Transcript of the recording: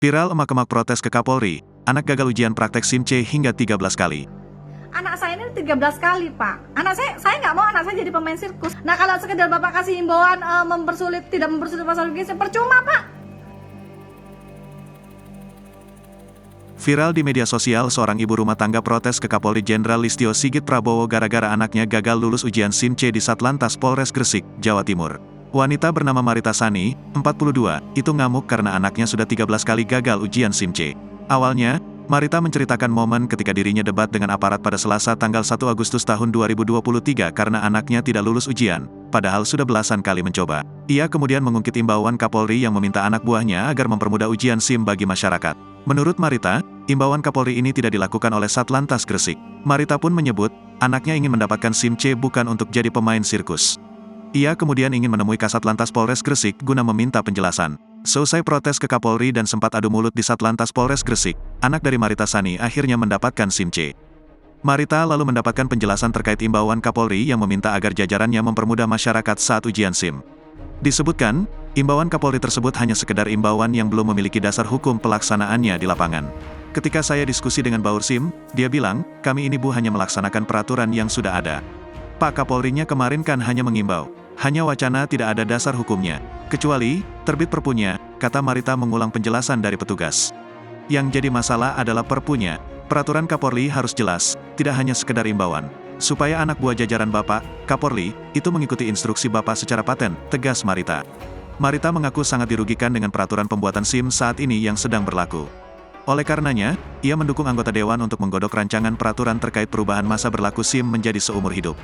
Viral emak-emak protes ke Kapolri, anak gagal ujian praktek SIM C hingga 13 kali. Anak saya ini 13 kali, Pak. Anak saya nggak mau anak saya jadi pemain sirkus. Nah, kalau sekedar Bapak kasih himbauan tidak mempersulit masalah gizi, percuma, Pak. Viral di media sosial, seorang ibu rumah tangga protes ke Kapolri Jenderal Listio Sigit Prabowo gara-gara anaknya gagal lulus ujian SIM C di Satlantas Polres Gresik, Jawa Timur. Wanita bernama Marita Sani, 42, itu ngamuk karena anaknya sudah 13 kali gagal ujian SIM C. Awalnya, Marita menceritakan momen ketika dirinya debat dengan aparat pada Selasa tanggal 1 Agustus tahun 2023 karena anaknya tidak lulus ujian, padahal sudah belasan kali mencoba. Ia kemudian mengungkit imbauan Kapolri yang meminta anak buahnya agar mempermudah ujian SIM bagi masyarakat. Menurut Marita, imbauan Kapolri ini tidak dilakukan oleh Satlantas Gresik. Marita pun menyebut, anaknya ingin mendapatkan SIM C bukan untuk jadi pemain sirkus. Ia kemudian ingin menemui Kasatlantas Polres Gresik guna meminta penjelasan. Selesai protes ke Kapolri dan sempat adu mulut di Satlantas Polres Gresik, anak dari Marita Sani akhirnya mendapatkan SIM C. Marita lalu mendapatkan penjelasan terkait imbauan Kapolri yang meminta agar jajarannya mempermudah masyarakat saat ujian SIM. Disebutkan, imbauan Kapolri tersebut hanya sekedar imbauan yang belum memiliki dasar hukum pelaksanaannya di lapangan. Ketika saya diskusi dengan Baur SIM, dia bilang, kami ini Bu hanya melaksanakan peraturan yang sudah ada. Pak Kapolrinya kemarin kan hanya mengimbau. Hanya wacana, tidak ada dasar hukumnya. Kecuali, terbit perpunya, kata Marita mengulang penjelasan dari petugas. Yang jadi masalah adalah perpunya. Peraturan Kapolri harus jelas, tidak hanya sekedar imbauan. Supaya anak buah jajaran Bapak, Kapolri, itu mengikuti instruksi Bapak secara paten, tegas Marita. Marita mengaku sangat dirugikan dengan peraturan pembuatan SIM saat ini yang sedang berlaku. Oleh karenanya, ia mendukung anggota Dewan untuk menggodok rancangan peraturan terkait perubahan masa berlaku SIM menjadi seumur hidup.